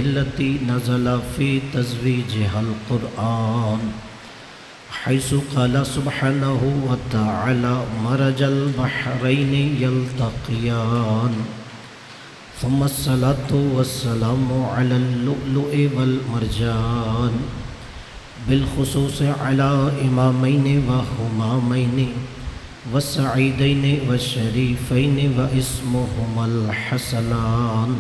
التي نزل في تزويجها القرآن حيث قال سبحانه وتعالى مرج البحرين يلتقيان ثم الصلاة والسلام على اللؤلؤ والمرجان بالخصوص على إمامين وهمامين والسعيدين والشريفين واسمهما الحسنان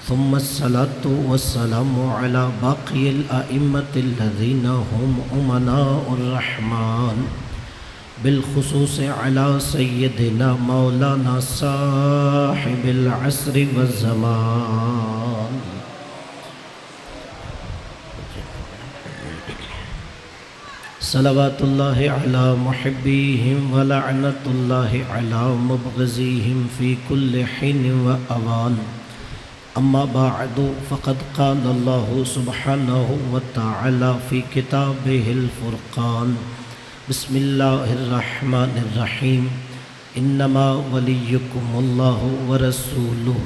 ثم الصلاة والسلام على باقي الأئمة الذين هم أمناء الرحمن بالخصوص على سيدنا مولانا صاحب العصر والزمان صلوات الله على محبيهم ولعنة الله على مبغضيهم في كل حين وأوان أما بعد فقد قال الله سبحانه وتعالى في كتابه الفرقان بسم الله الرحمن الرحيم إنما وليكم الله ورسوله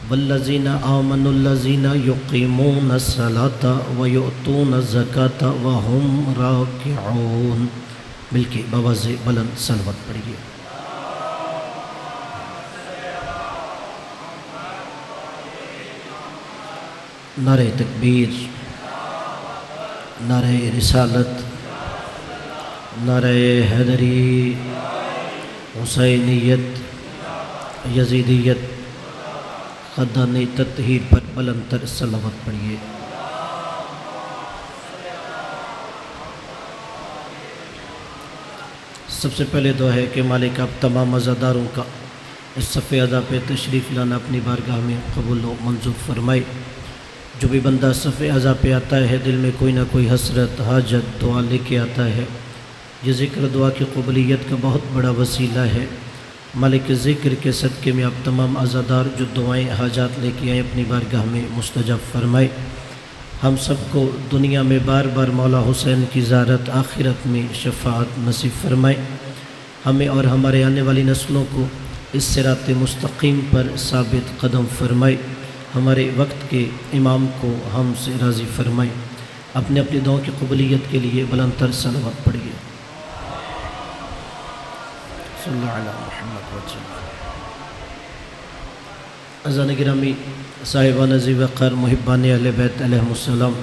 والذين آمنوا الذين يقيمون الصلاة ويؤتون الزكاة وهم راكعون مل کے بآواز بلند صلوات پڑھیے. نعرہ تکبیر، نعرہ رسالت، نعرہ حیدری، حسینیت، یزیدیت، خدان تطہیر پر بلند تر صلوات پڑھیے. سب سے پہلے دعا ہے کہ مالک آپ تمام عزاداروں کا اس صفِ عزا پہ تشریف لانا اپنی بارگاہ میں قبول و منظور فرمائے. جو بھی بندہ صفِ عزا پہ آتا ہے دل میں کوئی نہ کوئی حسرت حاجت دعا لے کے آتا ہے. یہ ذکر دعا کی قبولیت کا بہت بڑا وسیلہ ہے. مالک ذکر کے صدقے میں آپ تمام عزادار جو دعائیں حاجات لے کے آئیں اپنی بارگاہ میں مستجاب فرمائے. ہم سب کو دنیا میں بار بار مولا حسین کی زیارت، آخرت میں شفاعت نصیب فرمائے. ہمیں اور ہمارے آنے والی نسلوں کو اس صراط مستقیم پر ثابت قدم فرمائے. ہمارے وقت کے امام کو ہم سے راضی فرمائے. اپنے اپنی دعاؤں کی قبولیت کے لیے بلند تر صلوات پڑھیے. صلی اللہ علیہ محمد وسلم. عزیزان گرامی، صاحبان ذی وقار، محبان اہل بیت علیہم السلام،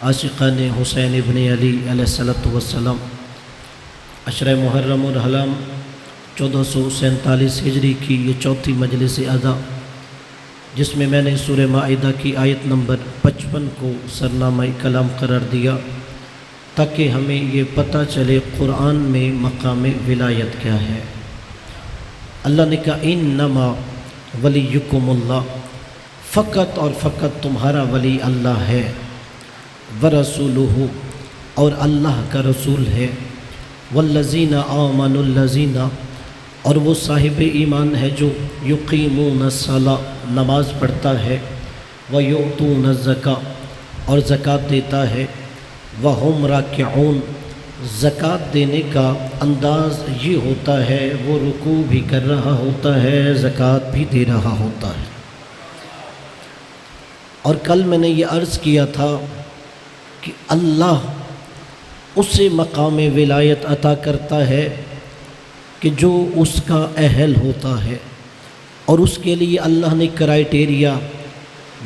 عاشقان حسین ابن علی علیہ السلام، عشرہ محرم الحرام 1447 ہجری کی یہ چوتھی مجلس اعزا، جس میں میں نے سورہ مائدہ کی آیت نمبر 55 کو سرنامہ کلام قرار دیا تاکہ ہمیں یہ پتہ چلے قرآن میں مقام ولایت کیا ہے. اللہ نے کہا انما ولیکم اللہ، فقط اور فقط تمہارا ولی اللہ ہے، ورسولہ، اور اللہ کا رسول ہے، والذین آمنوا الذین، اور وہ صاحب ایمان ہے جو یقیمون الصلاۃ، نماز پڑھتا ہے، ویؤتون الزکاۃ، اور زکوٰۃ دیتا ہے، وہم راکعون، زکوٰۃ دینے کا انداز یہ ہوتا ہے وہ رکوع بھی کر رہا ہوتا ہے، زکوٰۃ بھی دے رہا ہوتا ہے. اور کل میں نے یہ عرض کیا تھا کہ اللہ اسے مقام ولایت عطا کرتا ہے کہ جو اس کا اہل ہوتا ہے، اور اس کے لیے اللہ نے کرائیٹیریا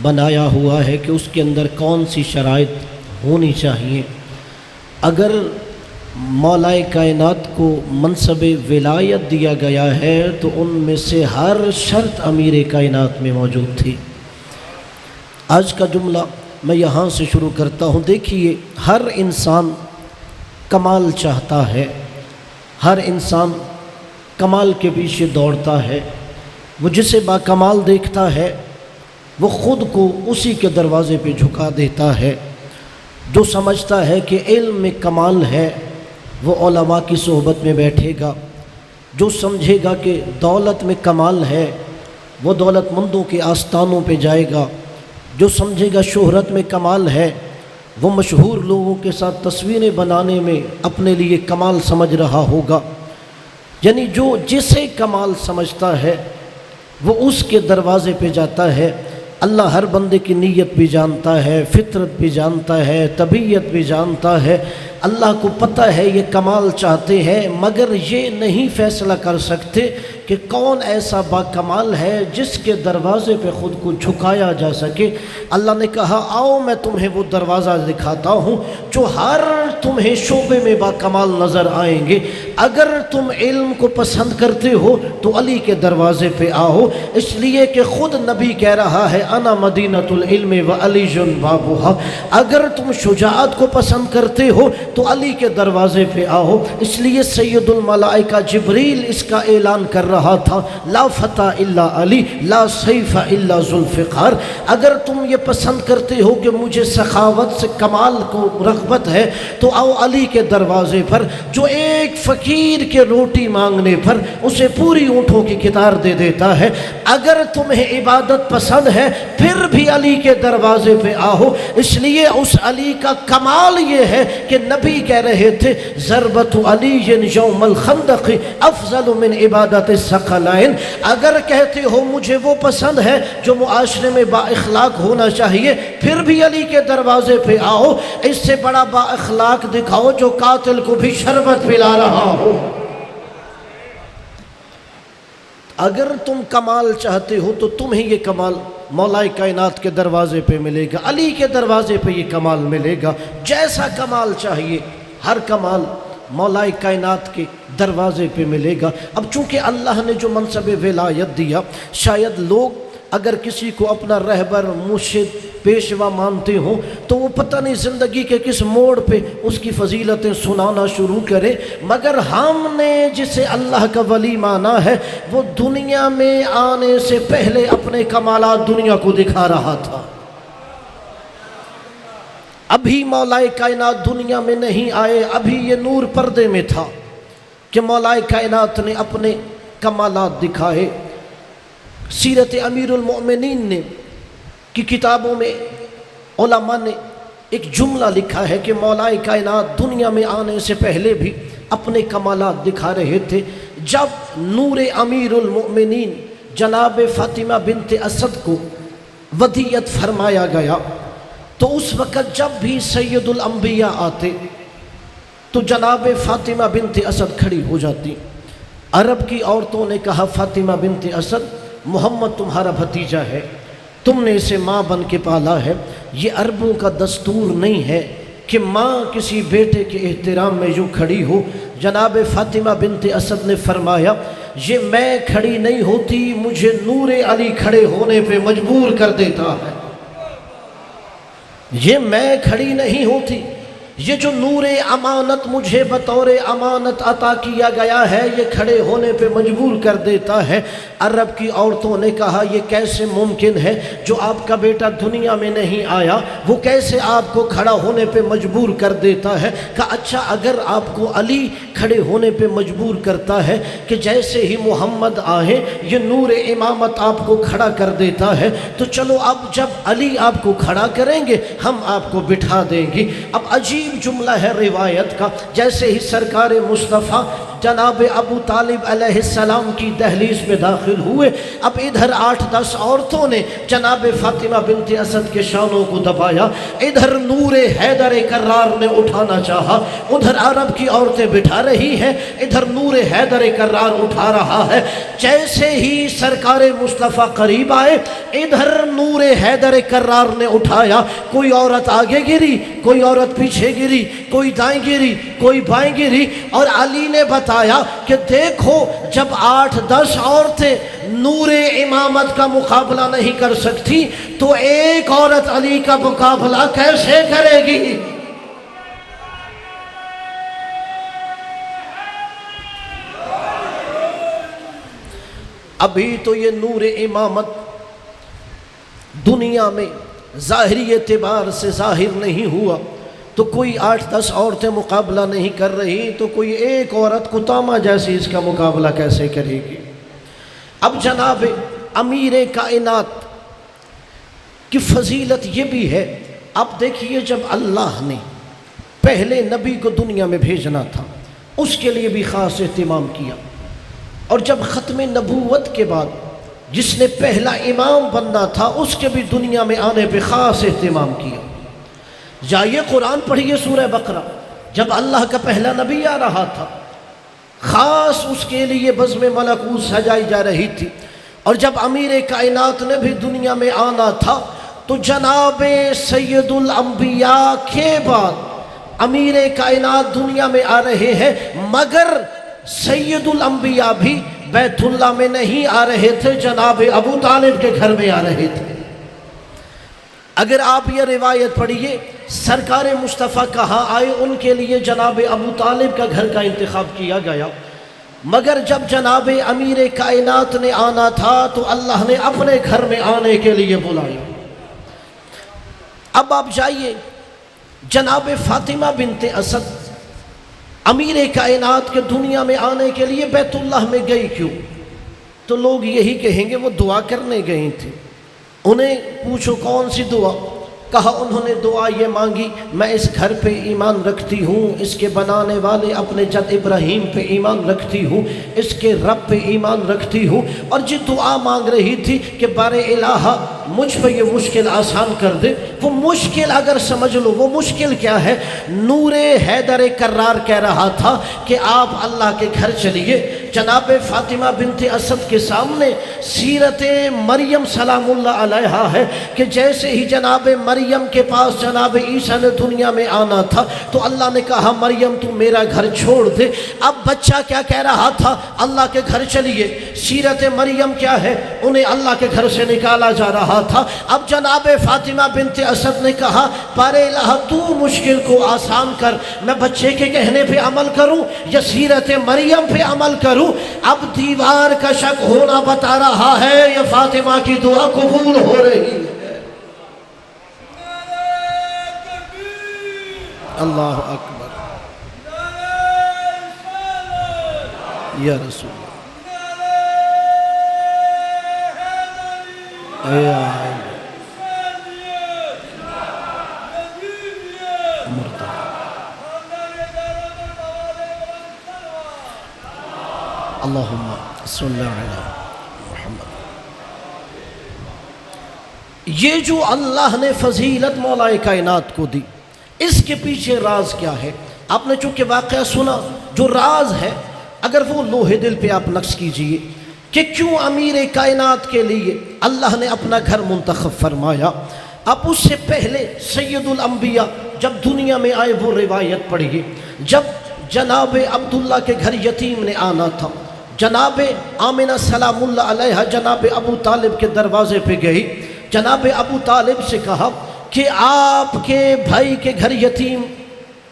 بنایا ہوا ہے کہ اس کے اندر کون سی شرائط ہونی چاہیے. اگر مولائے کائنات کو منصب ولایت دیا گیا ہے تو ان میں سے ہر شرط امیر کائنات میں موجود تھی. آج کا جملہ میں یہاں سے شروع کرتا ہوں. دیکھیے، ہر انسان کمال چاہتا ہے، ہر انسان کمال کے پیچھے دوڑتا ہے. وہ جسے باکمال دیکھتا ہے وہ خود کو اسی کے دروازے پہ جھکا دیتا ہے. جو سمجھتا ہے کہ علم میں کمال ہے وہ علماء کی صحبت میں بیٹھے گا. جو سمجھے گا کہ دولت میں کمال ہے وہ دولت مندوں کے آستانوں پہ جائے گا. جو سمجھے گا شہرت میں کمال ہے وہ مشہور لوگوں کے ساتھ تصویریں بنانے میں اپنے لیے کمال سمجھ رہا ہوگا. یعنی جو جسے کمال سمجھتا ہے وہ اس کے دروازے پہ جاتا ہے. اللہ ہر بندے کی نیت بھی جانتا ہے، فطرت بھی جانتا ہے، طبیعت بھی جانتا ہے۔ اللہ کو پتہ ہے یہ کمال چاہتے ہیں، مگر یہ نہیں فیصلہ کر سکتے کہ کون ایسا با کمال ہے جس کے دروازے پہ خود کو جھکایا جا سکے۔ اللہ نے کہا آؤ میں تمہیں وہ دروازہ دکھاتا ہوں جو ہر تمہیں شعبے میں با کمال نظر آئیں گے۔ اگر تم علم کو پسند کرتے ہو تو علی کے دروازے پہ آؤ، اس لیے کہ خود نبی کہہ رہا ہے انا مدینۃ العلم و علی بابھا۔ اگر تم شجاعت کو پسند کرتے ہو تو علی کے دروازے پہ آؤ، اس لیے سید الملائکہ جبریل اس کا اعلان کر رہا تھا لا فتح الا علی لا سیف الا ذوالفقار۔ اگر تم یہ پسند کرتے ہو کہ مجھے سخاوت سے کمال کو رغبت ہے تو آؤ علی کے دروازے پر، جو ایک فقیر کے روٹی مانگنے پر اسے پوری اونٹوں کی کتار دے دیتا ہے۔ اگر تمہیں عبادت پسند ہے پھر بھی علی کے دروازے پہ آؤ، اس لیے اس علی کا کمال یہ ہے کہ نبی کہہ رہے تھے ضربت علی یوم الخندق افضل من عبادت الثقلین۔ اگر کہتے ہو مجھے وہ پسند ہے جو معاشرے میں با اخلاق ہونا چاہیے پھر بھی علی کے دروازے پہ آؤ، اس سے بڑا با اخلاق دکھاؤ جو قاتل کو بھی شربت پلا رہا ہو۔ اگر تم کمال چاہتے ہو تو تمہیں یہ کمال مولا کائنات کے دروازے پہ ملے گا، علی کے دروازے پہ یہ کمال ملے گا۔ جیسا کمال چاہیے ہر کمال مولا کائنات کے دروازے پہ ملے گا۔ اب چونکہ اللہ نے جو منصب ولایت دیا، شاید لوگ اگر کسی کو اپنا رہبر، مرشد، پیشوا مانتے ہوں تو وہ پتہ نہیں زندگی کے کس موڑ پہ اس کی فضیلتیں سنانا شروع کرے، مگر ہم نے جسے اللہ کا ولی مانا ہے وہ دنیا میں آنے سے پہلے اپنے کمالات دنیا کو دکھا رہا تھا۔ ابھی مولا کائنات دنیا میں نہیں آئے، ابھی یہ نور پردے میں تھا کہ مولا کائنات نے اپنے کمالات دکھائے۔ سیرت امیر المؤمنین نے کی کتابوں میں علماء نے ایک جملہ لکھا ہے کہ مولا کائنات دنیا میں آنے سے پہلے بھی اپنے کمالات دکھا رہے تھے۔ جب نور امیر المؤمنین جناب فاطمہ بنت اسد کو ودیعت فرمایا گیا تو اس وقت جب بھی سید الانبیاء آتے تو جناب فاطمہ بنت اسد کھڑی ہو جاتی۔ عرب کی عورتوں نے کہا فاطمہ بنت اسد محمد تمہارا بھتیجا ہے، تم نے اسے ماں بن کے پالا ہے۔ یہ عربوں کا دستور نہیں ہے کہ ماں کسی بیٹے کے احترام میں یوں کھڑی ہو۔ جناب فاطمہ بنت اسد نے فرمایا یہ میں کھڑی نہیں ہوتی، مجھے نور علی کھڑے ہونے پہ مجبور کر دیتا ہے۔ یہ میں کھڑی نہیں ہوتی، یہ جو نور امانت مجھے بطور امانت عطا کیا گیا ہے یہ کھڑے ہونے پہ مجبور کر دیتا ہے۔ عرب کی عورتوں نے کہا یہ کیسے ممکن ہے، جو آپ کا بیٹا دنیا میں نہیں آیا وہ کیسے آپ کو کھڑا ہونے پہ مجبور کر دیتا ہے؟ کہا اچھا اگر آپ کو علی کھڑے ہونے پہ مجبور کرتا ہے کہ جیسے ہی محمد آئے یہ نور امامت آپ کو کھڑا کر دیتا ہے تو چلو اب جب علی آپ کو کھڑا کریں گے ہم آپ کو بٹھا دیں گے۔ اب عجیب جملہ ہے روایت کا، جیسے ہی سرکار مصطفیٰ جناب ابو طالب علیہ السلام کی دہلیز میں داخل ہوئے، اب ادھر 8-10 عورتوں نے جناب فاطمہ بنت اسد کے شانوں کو دبایا، ادھر نور حیدر کرار نے اٹھانا چاہا، ادھر عرب کی عورتیں بٹھا رہی ہیں، ادھر نور حیدر کرار اٹھا رہا ہے۔ جیسے ہی سرکار مصطفیٰ قریب آئے ادھر نور حیدر کرار نے اٹھایا، کوئی عورت آگے گری، کوئی عورت پیچھے گری، کوئی دائیں گری، کوئی بائیں گری، اور علی نے بتایا کہ دیکھو جب 8-10 عورتیں نور امامت کا مقابلہ نہیں کر سکتی تو ایک عورت علی کا مقابلہ کیسے کرے گی؟ ابھی تو یہ نور امامت دنیا میں ظاہری اعتبار سے ظاہر نہیں ہوا تو کوئی 8-10 عورتیں مقابلہ نہیں کر رہی تو کوئی ایک عورت کتامہ جیسی اس کا مقابلہ کیسے کرے گی؟ اب جناب امیر کائنات کی فضیلت یہ بھی ہے، اب دیکھیے جب اللہ نے پہلے نبی کو دنیا میں بھیجنا تھا اس کے لیے بھی خاص اہتمام کیا، اور جب ختم نبوت کے بعد جس نے پہلا امام بننا تھا اس کے بھی دنیا میں آنے پہ خاص اہتمام کیا۔ جائیے قرآن پڑھیے سورہ بقرہ، جب اللہ کا پہلا نبی آ رہا تھا خاص اس کے لیے بزم ملکوت سجائی جا رہی تھی، اور جب امیر کائنات نے بھی دنیا میں آنا تھا تو جناب سید الانبیاء کے بعد امیر کائنات دنیا میں آ رہے ہیں، مگر سید الانبیاء بھی بیت اللہ میں نہیں آ رہے تھے، جناب ابو طالب کے گھر میں آ رہے تھے۔ اگر آپ یہ روایت پڑھیے سرکار مصطفیٰ کہاں آئے، ان کے لیے جناب ابو طالب کا گھر کا انتخاب کیا گیا، مگر جب جناب امیر کائنات نے آنا تھا تو اللہ نے اپنے گھر میں آنے کے لیے بلایا۔ اب آپ جائیے جناب فاطمہ بنت اسد امیر کائنات کے دنیا میں آنے کے لیے بیت اللہ میں گئی کیوں؟ تو لوگ یہی کہیں گے وہ دعا کرنے گئی تھی۔ انہیں پوچھو کون سی دعا؟ کہا انہوں نے دعا یہ مانگی، میں اس گھر پہ ایمان رکھتی ہوں، اس کے بنانے والے اپنے جد ابراہیم پہ ایمان رکھتی ہوں، اس کے رب پہ ایمان رکھتی ہوں، اور جو دعا مانگ رہی تھی کہ بار الہ مجھ پہ یہ مشکل آسان کر دے۔ وہ مشکل اگر سمجھ لو وہ مشکل کیا ہے، نور حیدر کرار کہہ رہا تھا کہ آپ اللہ کے گھر چلیے۔ جناب فاطمہ بنت اسد کے سامنے سیرت مریم سلام اللہ علیہا ہے کہ جیسے ہی جناب مریم کے پاس جناب عیسیٰ نے دنیا میں آنا تھا تو اللہ نے کہا مریم تو میرا گھر چھوڑ دے۔ اب بچہ کیا کہہ رہا تھا؟ اللہ کے گھر چلیے۔ سیرت مریم کیا ہے؟ انہیں اللہ کے گھر سے نکالا جا رہا تھا۔ اب جناب فاطمہ بنت اسد نے کہا بار الہ تو مشکل کو آسان کر، میں بچے کے کہنے پہ عمل کروں یا سیرت مریم پہ عمل کروں؟ اب دیوار کا شک ہونا بتا رہا ہے یہ فاطمہ کی دعا قبول ہو رہی ہے۔ اللہ اکبر، یا رسول اللہ، اللہم صلی علی محمد۔ یہ جو اللہ نے فضیلت مولا کائنات کو دی، اس کے پیچھے راز کیا ہے؟ آپ نے چونکہ واقعہ سنا، جو راز ہے اگر وہ لوہے دل پہ آپ نقش کیجئے کہ کیوں امیر کائنات کے لیے اللہ نے اپنا گھر منتخب فرمایا۔ اب اس سے پہلے سید الانبیاء جب دنیا میں آئے وہ روایت پڑھیے، جب جناب عبداللہ کے گھر یتیم نے آنا تھا، جناب آمنہ سلام اللہ علیہا جناب ابو طالب کے دروازے پہ گئی، جناب ابو طالب سے کہا کہ آپ کے بھائی کے گھر یتیم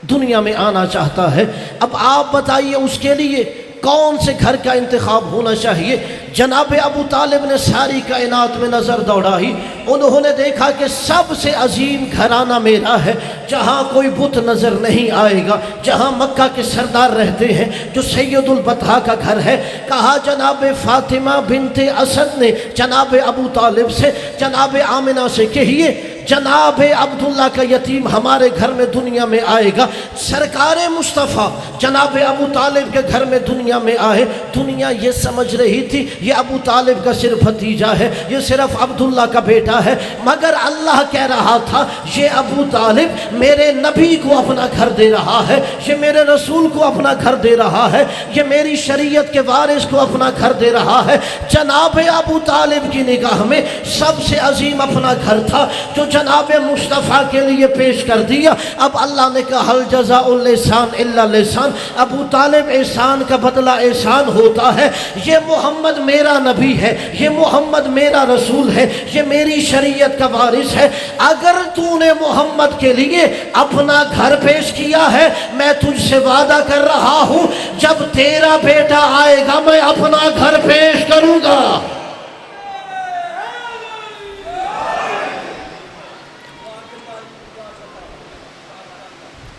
دنیا میں آنا چاہتا ہے، اب آپ بتائیے اس کے لیے کون سے گھر کا انتخاب ہونا چاہیے۔ جناب ابو طالب نے ساری کائنات میں نظر دوڑائی، انہوں نے دیکھا کہ سب سے عظیم گھرانہ میرا ہے، جہاں کوئی بت نظر نہیں آئے گا، جہاں مکہ کے سردار رہتے ہیں، جو سید البطحاء کا گھر ہے۔ کہا جناب فاطمہ بنت اسد نے جناب ابو طالب سے، جناب آمنہ سے کہیے جناب عبداللہ کا یتیم ہمارے گھر میں دنیا میں آئے گا۔ سرکار مصطفیٰ جناب ابو طالب کے گھر میں دنیا میں آئے، دنیا یہ سمجھ رہی تھی یہ ابو طالب کا صرف بھتیجا ہے، یہ صرف عبداللہ کا بیٹا ہے، مگر اللہ کہہ رہا تھا یہ ابو طالب میرے نبی کو اپنا گھر دے رہا ہے، یہ میرے رسول کو اپنا گھر دے رہا ہے، یہ میری شریعت کے وارث کو اپنا گھر دے رہا ہے۔ جناب ابو طالب کی نگاہ میں سب سے عظیم اپنا گھر تھا جو جناب مصطفیٰ کے لیے پیش کر دیا۔ اب اللہ نے کہا حل جزاء الإحسان الا الإحسان، ابو طالب احسان کا بدلہ احسان ہوتا ہے۔ یہ محمد میرا نبی ہے، یہ محمد میرا رسول ہے، یہ میری شریعت کا وارث ہے۔ اگر تو نے محمد کے لیے اپنا گھر پیش کیا ہے، میں تجھ سے وعدہ کر رہا ہوں جب تیرا بیٹا آئے گا میں اپنا گھر پیش کروں گا۔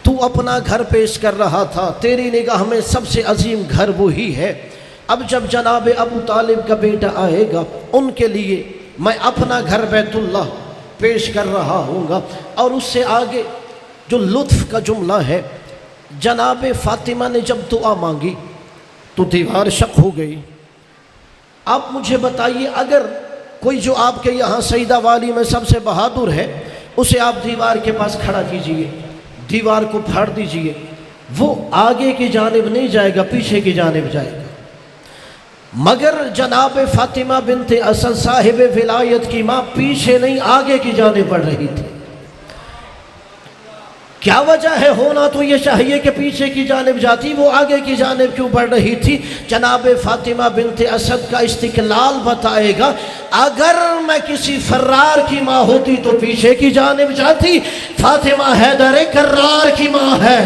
تو اپنا گھر پیش کر رہا تھا، تیری نگاہ میں سب سے عظیم گھر وہی ہے۔ اب جب جناب ابو طالب کا بیٹا آئے گا ان کے لیے میں اپنا گھر بیت اللہ پیش کر رہا ہوں گا۔ اور اس سے آگے جو لطف کا جملہ ہے، جناب فاطمہ نے جب دعا مانگی تو دیوار شق ہو گئی۔ آپ مجھے بتائیے، اگر کوئی جو آپ کے یہاں سیدہ والی میں سب سے بہادر ہے، اسے آپ دیوار کے پاس کھڑا کیجئے، دیوار کو پھاڑ دیجئے، وہ آگے کی جانب نہیں جائے گا، پیچھے کی جانب جائے گا۔ مگر جناب فاطمہ بنت اسد صاحب ولایت کی ماں پیچھے نہیں آگے کی جانب بڑھ رہی تھی۔ کیا وجہ ہے؟ ہونا تو یہ چاہیے کہ پیچھے کی جانب جاتی، وہ آگے کی جانب کیوں بڑھ رہی تھی؟ جناب فاطمہ بنت اسد کا استقلال بتائے گا، اگر میں کسی فرار کی ماں ہوتی تو پیچھے کی جانب جاتی، فاطمہ حیدر کرار کی ماں ہے،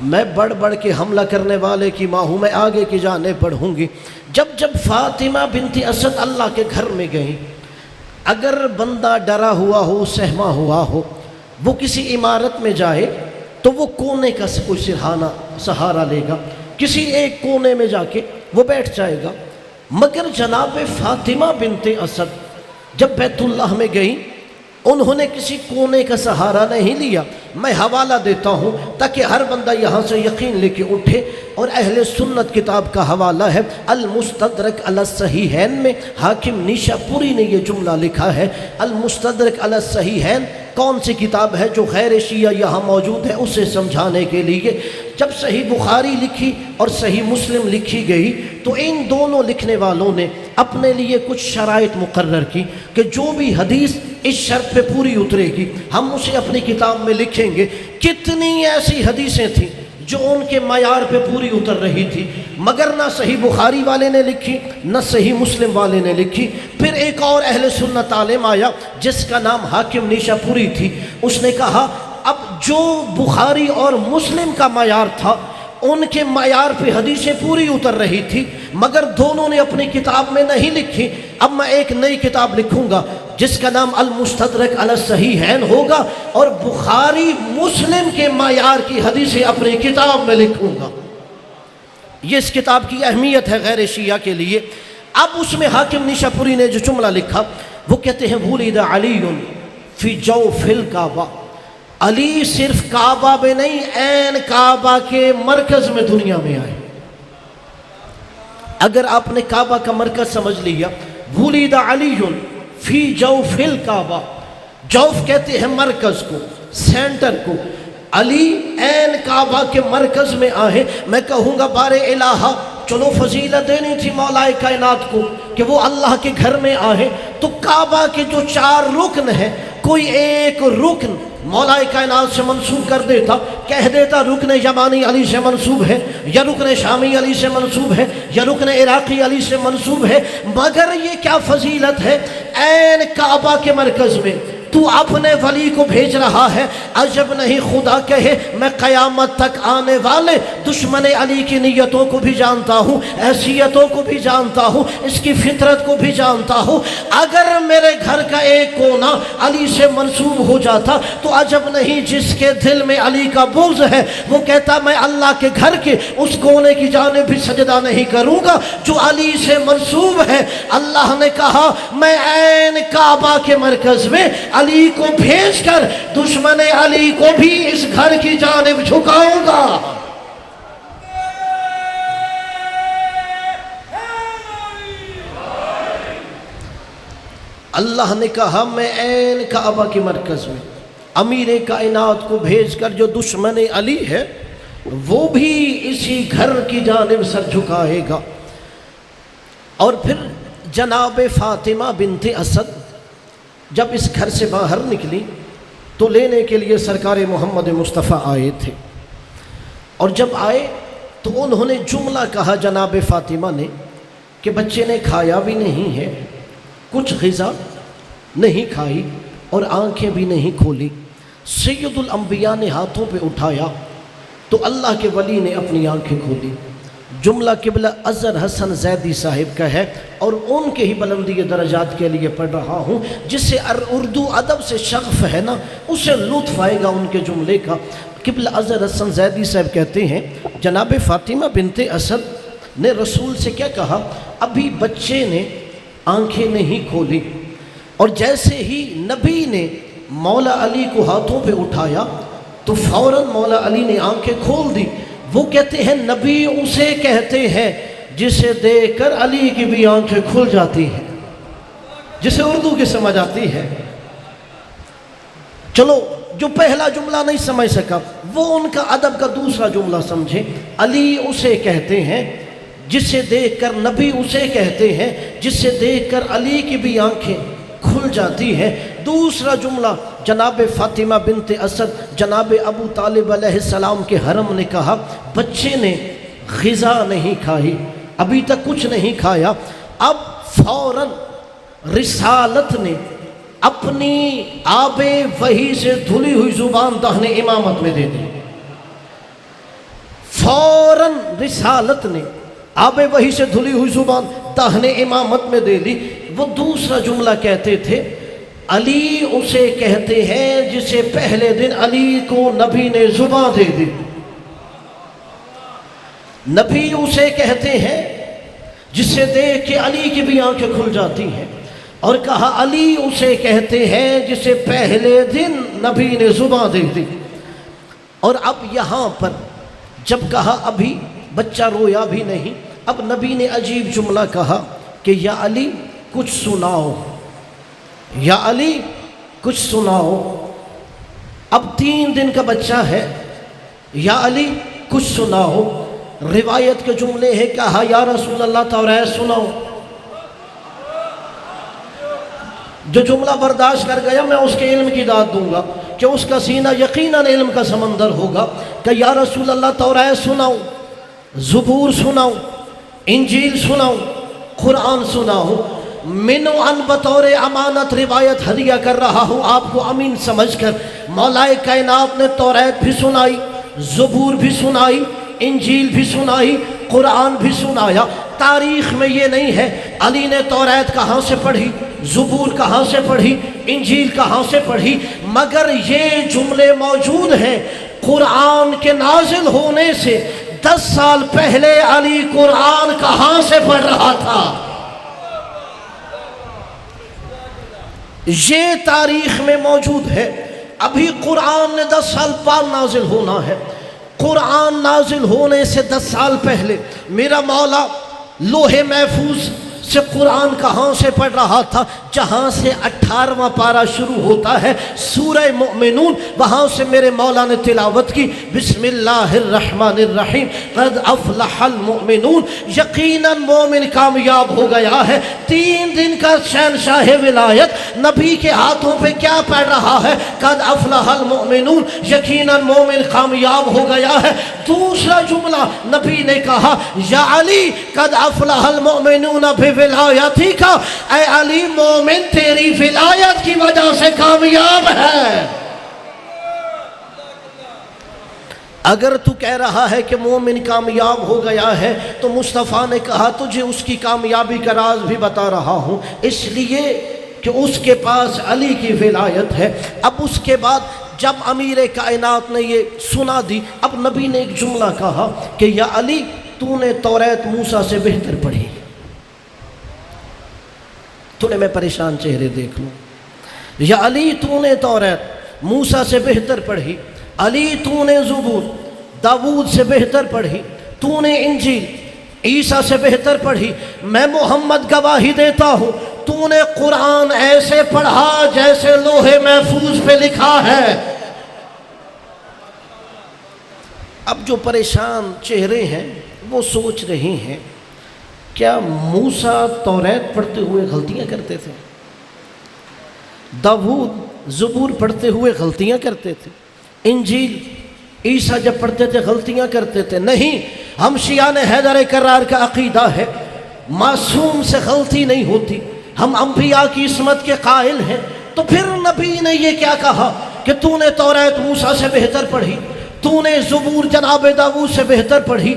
میں بڑھ بڑھ کے حملہ کرنے والے کی ماں ہوں، میں آگے کی جانب بڑھوں گی۔ جب فاطمہ بنت اسد اللہ کے گھر میں گئیں، اگر بندہ ڈرا ہوا ہو، سہما ہوا ہو، وہ کسی عمارت میں جائے تو وہ کونے کا کوئی سہارا لے گا، کسی ایک کونے میں جا کے وہ بیٹھ جائے گا۔ مگر جناب فاطمہ بنت اسد جب بیت اللہ میں گئیں، انہوں نے کسی کونے کا سہارا نہیں لیا۔ میں حوالہ دیتا ہوں تاکہ ہر بندہ یہاں سے یقین لے کے اٹھے، اور اہل سنت کتاب کا حوالہ ہے المستدرک علی الصحیحین میں، حاکم نیشا پوری نے یہ جملہ لکھا ہے۔ المستدرک علی الصحیحین کون سی کتاب ہے جو غیر شیعہ یہاں موجود ہے، اسے سمجھانے کے لیے جب صحیح بخاری لکھی اور صحیح مسلم لکھی گئی تو ان دونوں لکھنے والوں نے اپنے لیے کچھ شرائط مقرر کی کہ جو بھی حدیث اس شرط پہ پوری اترے گی ہم اسے اپنی کتاب میں لکھیں گے۔ کتنی ایسی حدیثیں تھیں جو ان کے معیار پہ پوری اتر رہی تھی، مگر نہ صحیح بخاری والے نے لکھی نہ صحیح مسلم والے نے لکھی۔ پھر ایک اور اہل سنت عالم آیا جس کا نام حاکم نیشا پوری تھی، اس نے کہا اب جو بخاری اور مسلم کا معیار تھا ان کے معیار پہ حدیثیں پوری اتر رہی تھی، مگر دونوں نے اپنی کتاب میں نہیں لکھی، اب میں ایک نئی کتاب لکھوں گا جس کا نام المستدرک علی الصحیحین ہوگا، اور بخاری مسلم کے معیار کی حدیثیں اپنی کتاب میں لکھوں گا۔ یہ اس کتاب کی اہمیت ہے غیر شیعہ کے لیے۔ اب اس میں حاکم نیشا پوری نے جو جملہ لکھا وہ کہتے ہیں ولد علی فی جوف الکعبہ، علی صرف کعبہ میں نہیں، عین کعبہ کے مرکز میں دنیا میں آئے۔ اگر آپ نے کعبہ کا مرکز سمجھ لیا، ولد علی فی جوف الکعبہ، جوف کہتے ہیں مرکز کو، سینٹر کو، علی عین کعبہ کے مرکز میں آئے۔ میں کہوں گا بار الہ چلو فضیلت دینی تھی مولا کائنات کو کہ وہ اللہ کے گھر میں آئے، تو کعبہ کے جو 4 رکن ہیں کوئی ایک رکن مولا کائنات سے منسوب کر دیتا، کہہ دیتا رکن یمانی علی سے منسوب ہے، یا رکن شامی علی سے منسوب ہے، یا رکن عراقی علی سے منسوب ہے، مگر یہ کیا فضیلت ہے، عین کعبہ کے مرکز میں تو اپنے ولی کو بھیج رہا ہے۔ عجب نہیں خدا کہے میں قیامت تک آنے والے دشمن علی کی نیتوں کو بھی جانتا ہوں، حیثیتوں کو بھی جانتا ہوں، اس کی فطرت کو بھی جانتا ہوں۔ اگر میرے گھر کا ایک کونا علی سے منسوب ہو جاتا تو عجب نہیں جس کے دل میں علی کا بغض ہے وہ کہتا میں اللہ کے گھر کے اس کونے کی جانب بھی سجدہ نہیں کروں گا جو علی سے منسوب ہے۔ اللہ نے کہا میں عین کعبہ کے مرکز میں علی کو بھیج کر دشمن علی کو بھی اس گھر کی جانب جھکاؤں گا۔ اللہ نے کہا میں عین کعبہ کے مرکز میں امیر کائنات کو بھیج کر جو دشمن علی ہے وہ بھی اسی گھر کی جانب سر جھکائے گا۔ اور پھر جناب فاطمہ بنت اسد جب اس گھر سے باہر نکلی تو لینے کے لیے سرکار محمد مصطفیٰ آئے تھے، اور جب آئے تو انہوں نے جملہ کہا جناب فاطمہ نے کہ بچے نے کھایا بھی نہیں ہے، کچھ غذا نہیں کھائی اور آنکھیں بھی نہیں کھولی۔ سید الانبیاء نے ہاتھوں پہ اٹھایا تو اللہ کے ولی نے اپنی آنکھیں کھولی۔ جملہ قبلہ اظہر حسن زیدی صاحب کا ہے اور ان کے ہی بلندی درجات کے لیے پڑھ رہا ہوں، جس سے اردو ادب سے شغف ہے نا اسے لطف آئے گا ان کے جملے کا۔ قبلہ اظہر حسن زیدی صاحب کہتے ہیں جناب فاطمہ بنت اسد نے رسول سے کیا کہا، ابھی بچے نے آنکھیں نہیں کھولی، اور جیسے ہی نبی نے مولا علی کو ہاتھوں پہ اٹھایا تو فوراً مولا علی نے آنکھیں کھول دی۔ وہ کہتے ہیں نبی اسے کہتے ہیں جسے دیکھ کر علی کی بھی آنکھیں کھل جاتی ہیں، جسے اردو کی سمجھ آتی ہے۔ چلو جو پہلا جملہ نہیں سمجھ سکا وہ ان کا ادب کا دوسرا جملہ سمجھے۔ علی اسے کہتے ہیں جسے دیکھ کر، نبی اسے کہتے ہیں جسے دیکھ کر علی کی بھی آنکھیں کھل جاتی ہیں۔ دوسرا جملہ جناب فاطمہ بنت اسد، جناب ابو طالب علیہ السلام کے حرم نے کہا، بچے نے غذا نہیں کھائی، ابھی تک کچھ نہیں کھایا، اب فوراً رسالت نے اپنی آب وحی سے دھلی ہوئی زبان دہن امامت میں دے دی۔ فوراً رسالت نے آب وحی سے دھلی ہوئی زبان دہن امامت میں دے دی۔ وہ دوسرا جملہ کہتے تھے، علی اسے کہتے ہیں جسے پہلے دن علی کو نبی نے زبان دے دی۔ نبی اسے کہتے ہیں جسے دیکھ کے علی کی بھی آنکھیں کھل جاتی ہیں، اور کہا علی اسے کہتے ہیں جسے پہلے دن نبی نے زبان دے دی۔ اور اب یہاں پر جب کہا ابھی بچہ رویا بھی نہیں، اب نبی نے عجیب جملہ کہا کہ یا علی کچھ سناؤ، یا علی کچھ سناؤ۔ اب 3 دن کا بچہ ہے، یا علی کچھ سناؤ۔ روایت کے جملے ہیں، کہا یا رسول اللہ توریت سناؤ۔ جو جملہ برداشت کر گیا میں اس کے علم کی داد دوں گا کہ اس کا سینہ یقیناً علم کا سمندر ہوگا، کہ یا رسول اللہ توریت سناؤ، زبور سناؤ، انجیل سناؤ، قرآن سناؤ۔ منو ان بطور امانت روایت ہدیہ کر رہا ہوں آپ کو امین سمجھ کر۔ مولا کائنات نے توریت بھی سنائی، زبور بھی سنائی، انجیل بھی سنائی، قرآن بھی سنایا۔ تاریخ میں یہ نہیں ہے علی نے توریت کہاں سے پڑھی، زبور کہاں سے پڑھی، انجیل کہاں سے پڑھی، مگر یہ جملے موجود ہیں قرآن کے نازل ہونے سے 10 سال پہلے علی قرآن کہاں سے پڑھ رہا تھا۔ یہ تاریخ میں موجود ہے۔ ابھی قرآن نے 10 سال بعد نازل ہونا ہے۔ قرآن نازل ہونے سے 10 سال پہلے میرا مولا لوح محفوظ سے قرآن کہاں سے پڑھ رہا تھا؟ جہاں سے 18واں پارہ شروع ہوتا ہے سورہ مؤمنون، وہاں سے میرے مولا نے تلاوت کی، بسم اللہ الرحمن الرحیم، قد افلح المؤمنون، یقیناً مومن کامیاب ہو گیا ہے۔ 3 دن کا شہنشاہ ولایت نبی کے ہاتھوں پہ کیا پڑھ رہا ہے؟ قد افلح المؤمنون، یقیناً مومن کامیاب ہو گیا ہے۔ دوسرا جملہ نبی نے کہا، یا علی قد افلح المؤمنون ولایتی کا، اے علی مومن تیری ولایت کی وجہ سے کامیاب ہے۔ اگر تو کہہ رہا ہے کہ مومن کامیاب ہو گیا ہے تو مصطفیٰ نے کہا تجھے اس کی کامیابی کا راز بھی بتا رہا ہوں، اس لیے کہ اس کے پاس علی کی ولایت ہے۔ اب اس کے بعد جب امیر کائنات نے یہ سنا دی، اب نبی نے ایک جملہ کہا کہ یا علی تو نے توریت موسیٰ سے بہتر پڑھی۔ تھوڑے میں پریشان چہرے دیکھ لوں۔ یا علی تو نے توریت موسیٰ سے بہتر پڑھی، علی تو نے زبور داود سے بہتر پڑھی، تو نے انجیل عیسیٰ سے بہتر پڑھی۔ میں محمد گواہی دیتا ہوں تو نے قرآن ایسے پڑھا جیسے لوح محفوظ پہ لکھا ہے۔ اب جو پریشان چہرے ہیں وہ سوچ رہے ہیں کیا موسیٰ توریت پڑھتے ہوئے غلطیاں کرتے تھے؟ داود زبور پڑھتے ہوئے غلطیاں کرتے تھے؟ انجیل عیسیٰ جب پڑھتے تھے غلطیاں کرتے تھے؟ نہیں، ہم شیعان حیدر کرار کا عقیدہ ہے معصوم سے غلطی نہیں ہوتی، ہم انبیاء کی عصمت کے قائل ہیں۔ تو پھر نبی نے یہ کیا کہا کہ تو نے توریت موسیٰ سے بہتر پڑھی، تو نے زبور جناب داود سے بہتر پڑھی،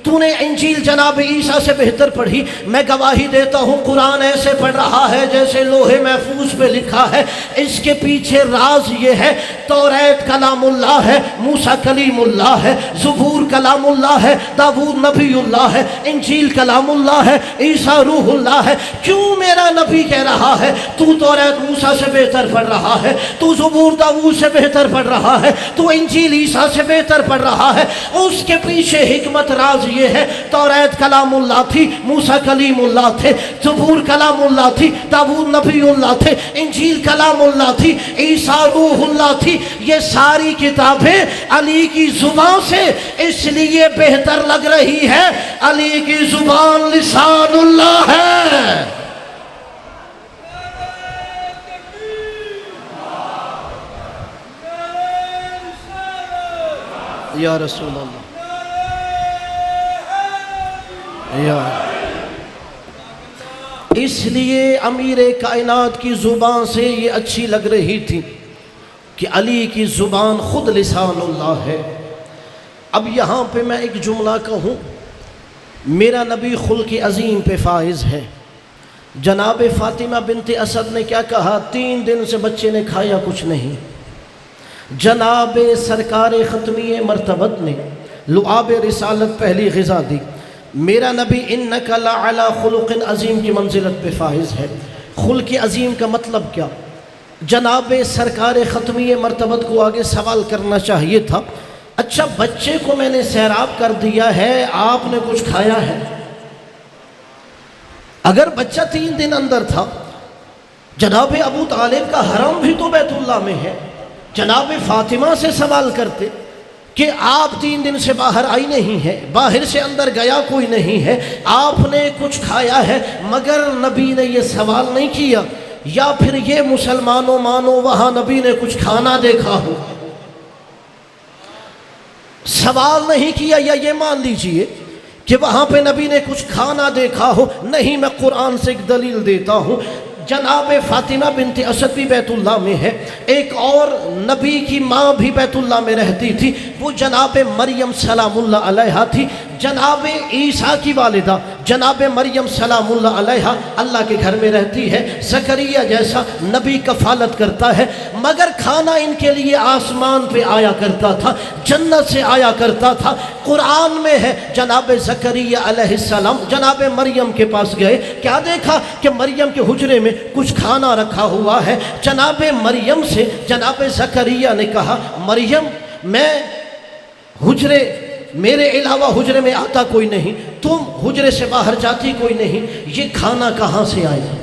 تو نے انجیل جناب عیسیٰ سے بہتر پڑھی۔ میں گواہی دیتا ہوں قرآن ایسے پڑھ رہا ہے جیسے لوح محفوظ پہ لکھا ہے۔ اس کے پیچھے راز یہ ہے توریت کلام اللہ ہے، موسیٰ کلیم اللہ ہے، زبور کلام اللہ ہے، داود نبی اللہ ہے، انجیل کلام اللہ ہے، عیسیٰ روح اللہ ہے۔ کیوں میرا نبی کہہ رہا ہے تو توریت موسیٰ سے بہتر پڑھ رہا ہے، تو زبور داود سے بہتر پڑھ رہا ہے، تو انجیل عیسیٰ سے بہتر پڑھ رہا ہے؟ اس کے پیچھے حکمت راز یہ ہے توریت کلام اللہ تھی، موسیٰ کلیم اللہ تھے، زبور کلام اللہ تھی، داؤد نبی اللہ تھے، انجیل کلام اللہ تھی، عیسیٰ روح اللہ تھی۔ یہ ساری کتابیں علی کی زبان سے اس لیے بہتر لگ رہی ہے، علی کی زبان لسان اللہ ہے۔ یا رسول اللہ، یا اس لیے امیر کائنات کی زبان سے یہ اچھی لگ رہی تھی کہ علی کی زبان خود لسان اللہ ہے۔ اب یہاں پہ میں ایک جملہ کہوں، میرا نبی خلق عظیم پہ فائز ہے۔ جناب فاطمہ بنت اسد نے کیا کہا؟ 3 دن سے بچے نے کھایا کچھ نہیں۔ جناب سرکار ختمی مرتبت نے لعاب رسالت پہلی غذا دی۔ میرا نبی انک لعلی خلق عظیم کی منزلت پہ فائز ہے۔ خلق عظیم کا مطلب کیا؟ جناب سرکار ختمی مرتبت کو آگے سوال کرنا چاہیے تھا، اچھا بچے کو میں نے سیراب کر دیا ہے، آپ نے کچھ کھایا ہے؟ اگر بچہ 3 دن اندر تھا، جناب ابو طالب کا حرم بھی تو بیت اللہ میں ہے، جناب فاطمہ سے سوال کرتے کہ آپ 3 دن سے باہر آئی نہیں ہے، باہر سے اندر گیا کوئی نہیں ہے، آپ نے کچھ کھایا ہے؟ مگر نبی نے یہ سوال نہیں کیا، یا پھر یہ مسلمانوں مانو وہاں نبی نے کچھ کھانا دیکھا ہو، سوال نہیں کیا، یا یہ مان لیجئے کہ وہاں پہ نبی نے کچھ کھانا دیکھا ہو۔ نہیں، میں قرآن سے ایک دلیل دیتا ہوں، جناب فاطمہ بنت اسد بھی بیت اللہ میں ہے، ایک اور نبی کی ماں بھی بیت اللہ میں رہتی تھی، وہ جناب مریم سلام اللہ علیہا تھی۔ جناب عیسیٰ کی والدہ جناب مریم سلام اللہ علیہا اللہ کے گھر میں رہتی ہے، زکریا جیسا نبی کفالت کرتا ہے، مگر کھانا ان کے لیے آسمان پہ آیا کرتا تھا، جنت سے آیا کرتا تھا۔ قرآن میں ہے جناب زکریا علیہ السلام جناب مریم کے پاس گئے، کیا دیکھا کہ مریم کے حجرے میں کچھ کھانا رکھا ہوا ہے۔ جناب مریم سے جناب زکریا نے کہا، مریم میں حجرے میرے علاوہ حجرے میں آتا کوئی نہیں، تم حجرے سے باہر جاتی کوئی نہیں، یہ کھانا کہاں سے آیا؟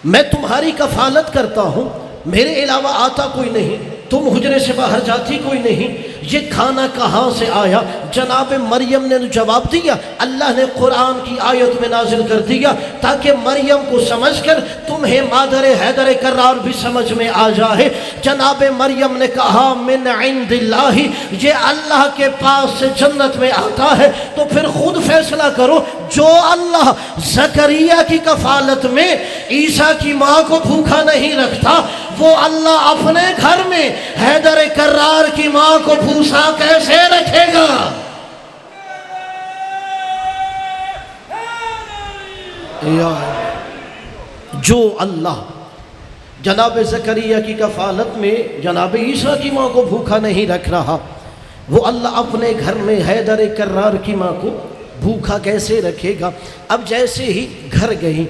میں تمہاری کفالت کرتا ہوں، میرے علاوہ آتا کوئی نہیں، تم حجرے سے باہر جاتی کوئی نہیں، یہ کھانا کہاں سے آیا؟ جناب مریم نے جواب دیا، اللہ نے قرآن کی آیت میں نازل کر دیا تاکہ مریم کو سمجھ کر تمہیں مادر حیدر کرار بھی سمجھ میں آ جائے۔ جناب مریم نے کہا، من عند اللہ، یہ اللہ کے پاس سے جنت میں آتا ہے تو پھر خود فیصلہ کرو، جو اللہ زکریا کی کفالت میں عیسیٰ کی ماں کو بھوکا نہیں رکھتا، وہ اللہ اپنے گھر میں حیدر کرار کی ماں کو بھوسا کیسے رکھے گا؟ جو اللہ جناب زکریا کی کفالت میں جناب عیسیٰ کی ماں کو بھوکا نہیں رکھ رہا، وہ اللہ اپنے گھر میں حیدر کرار کی ماں کو بھوکا کیسے رکھے گا؟ اب جیسے ہی گھر گئی،